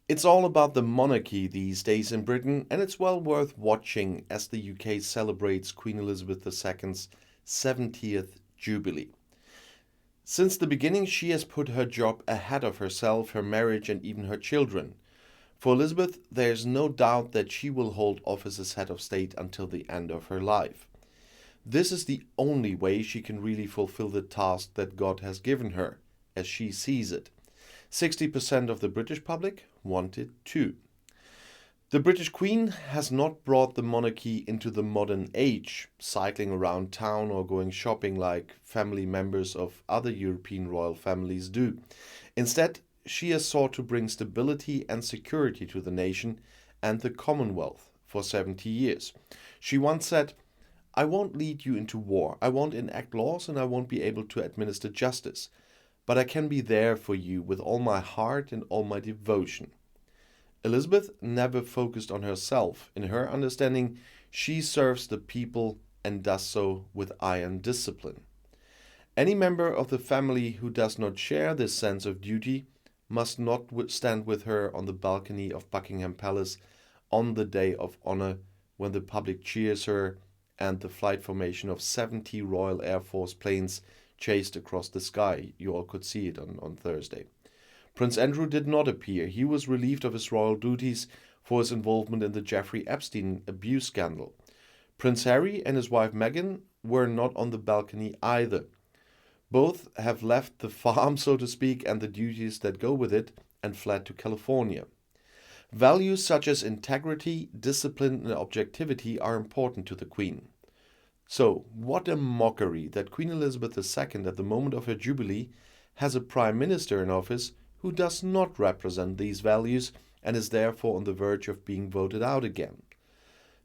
It's all about the monarchy these days in Britain, and it's well worth watching as the UK celebrates Queen Elizabeth II's 70th Jubilee. Since the beginning, she has put her job ahead of herself, her marriage, and even her children. For Elizabeth, there's no doubt that she will hold office as head of state until the end of her life. This is the only way she can really fulfill the task that God has given her, as she sees it. 60% of the British public want it too. The British Queen has not brought the monarchy into the modern age, cycling around town or going shopping like family members of other European royal families do. Instead, she has sought to bring stability and security to the nation and the Commonwealth for 70 years. She once said, "I won't lead you into war, I won't enact laws, and I won't be able to administer justice. But I can be there for you with all my heart and all my devotion." Elizabeth never focused on herself. In her understanding, she serves the people and does so with iron discipline. Any member of the family who does not share this sense of duty must not stand with her on the balcony of Buckingham Palace on the day of honor when the public cheers her and the flight formation of 70 Royal Air Force planes chased across the sky. You all could see it on Thursday. Prince Andrew did not appear. He was relieved of his royal duties for his involvement in the Jeffrey Epstein abuse scandal. Prince Harry and his wife Meghan were not on the balcony either. Both have left the farm, so to speak, and the duties that go with it, and fled to California. Values such as integrity, discipline, and objectivity are important to the Queen. So, what a mockery that Queen Elizabeth II, at the moment of her Jubilee, has a Prime Minister in office who does not represent these values and is therefore on the verge of being voted out again.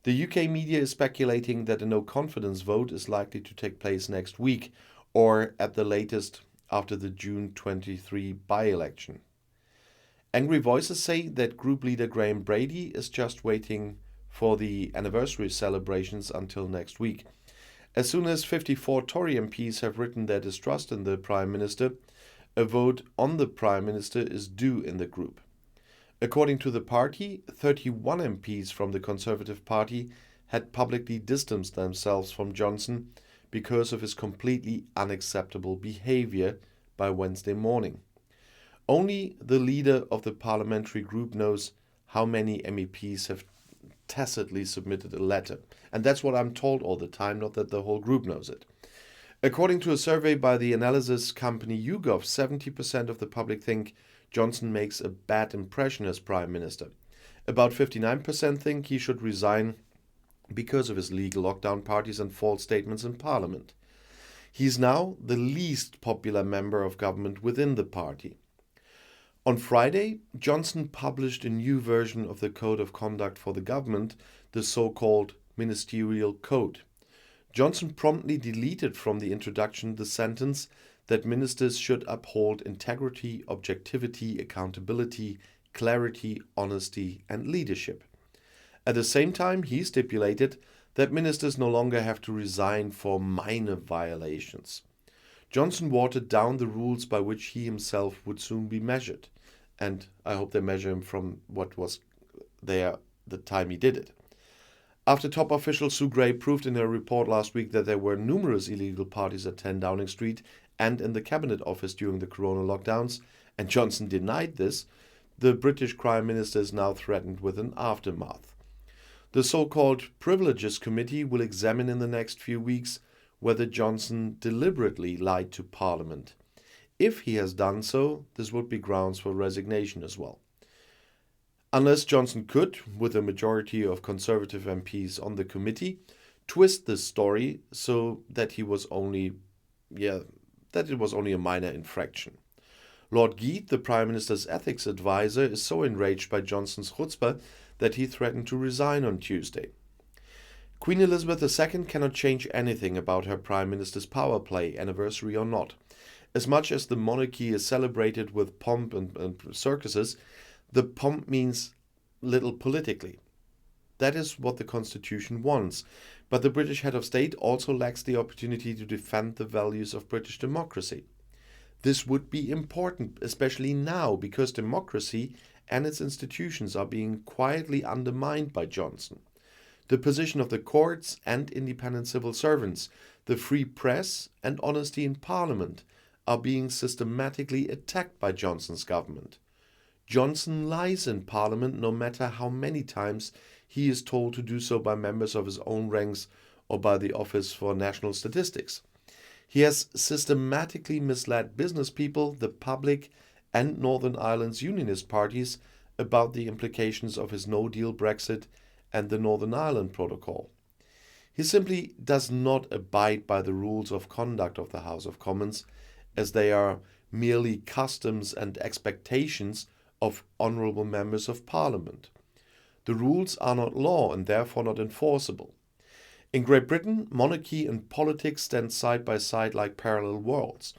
The UK media is speculating that a no confidence vote is likely to take place next week, or at the latest after the June 23 by-election. Angry voices say that Group leader Graham Brady is just waiting for the anniversary celebrations until next week. As soon as 54 Tory MPs have written their distrust in the Prime Minister, a vote on the Prime Minister is due in the group. According to the party, 31 MPs from the Conservative Party had publicly distanced themselves from Johnson because of his completely unacceptable behavior by Wednesday morning. Only the leader of the parliamentary group knows how many MEPs have tacitly submitted a letter. And that's what I'm told all the time, not that the whole group knows it. According to a survey by the analysis company YouGov, 70% of the public think Johnson makes a bad impression as Prime Minister. About 59% think he should resign because of his legal lockdown parties and false statements in Parliament. He's now the least popular member of government within the party. On Friday, Johnson published a new version of the Code of Conduct for the government, the so-called Ministerial Code. Johnson promptly deleted from the introduction the sentence that ministers should uphold integrity, objectivity, accountability, clarity, honesty, and leadership. At the same time, he stipulated that ministers no longer have to resign for minor violations. Johnson watered down the rules by which he himself would soon be measured. And I hope they measure him from what was there the time he did it. After top official Sue Gray proved in her report last week that there were numerous illegal parties at 10 Downing Street and in the Cabinet Office during the corona lockdowns, and Johnson denied this, the British Prime Minister is now threatened with an aftermath. The so-called Privileges Committee will examine in the next few weeks whether Johnson deliberately lied to Parliament. If he has done so, this would be grounds for resignation as well. Unless Johnson could, with a majority of Conservative MPs on the committee, twist this story so that it was only a minor infraction. Lord Geet, the Prime Minister's ethics advisor, is so enraged by Johnson's chutzpah that he threatened to resign on Tuesday. Queen Elizabeth II cannot change anything about her Prime Minister's power play, anniversary or not. As much as the monarchy is celebrated with pomp and circuses, the pomp means little politically. That is what the Constitution wants. But the British head of state also lacks the opportunity to defend the values of British democracy. This would be important, especially now, because democracy and its institutions are being quietly undermined by Johnson. The position of the courts and independent civil servants, the free press and honesty in Parliament are being systematically attacked by Johnson's government. Johnson lies in Parliament no matter how many times he is told to do so by members of his own ranks or by the Office for National Statistics. He has systematically misled business people, the public, and Northern Ireland's unionist parties about the implications of his no-deal Brexit and the Northern Ireland Protocol. He simply does not abide by the rules of conduct of the House of Commons, as they are merely customs and expectations of honourable members of Parliament. The rules are not law and therefore not enforceable. In Great Britain, monarchy and politics stand side by side like parallel worlds.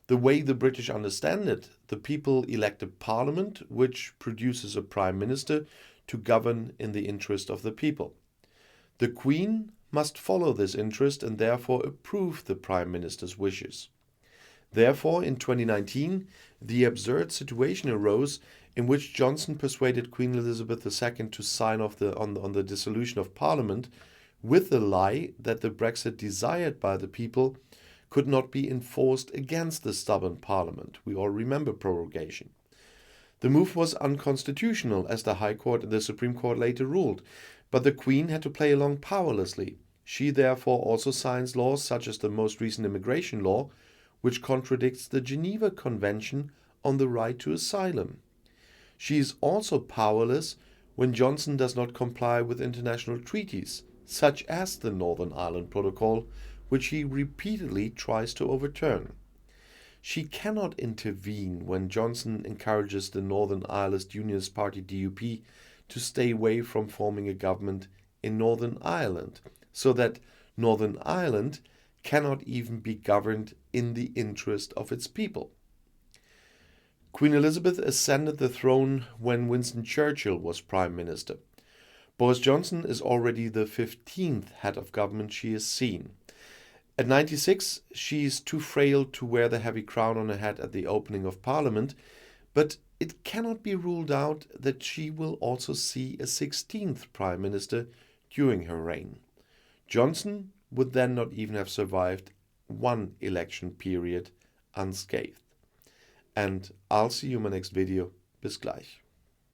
The way the British understand it, the people elect a parliament which produces a prime minister to govern in the interest of the people. The Queen must follow this interest and therefore approve the prime minister's wishes. Therefore, in 2019, the absurd situation arose in which Johnson persuaded Queen Elizabeth II to sign off on the dissolution of Parliament with the lie that the Brexit desired by the people could not be enforced against the stubborn Parliament. We all remember prorogation. The move was unconstitutional, as the High Court and the Supreme Court later ruled, but the Queen had to play along powerlessly. She therefore also signs laws such as the most recent immigration law, which contradicts the Geneva Convention on the right to asylum. She is also powerless when Johnson does not comply with international treaties, such as the Northern Ireland Protocol, which he repeatedly tries to overturn. She cannot intervene when Johnson encourages the Northern Ireland Unionist Party DUP to stay away from forming a government in Northern Ireland, so that Northern Ireland cannot even be governed in the interest of its people. Queen Elizabeth ascended the throne when Winston Churchill was Prime Minister. Boris Johnson is already the 15th head of government she has seen. At 96, she is too frail to wear the heavy crown on her head at the opening of Parliament, but it cannot be ruled out that she will also see a 16th Prime Minister during her reign. Johnson would then not even have survived one election period unscathed. And I'll see you in my next video. Bis gleich.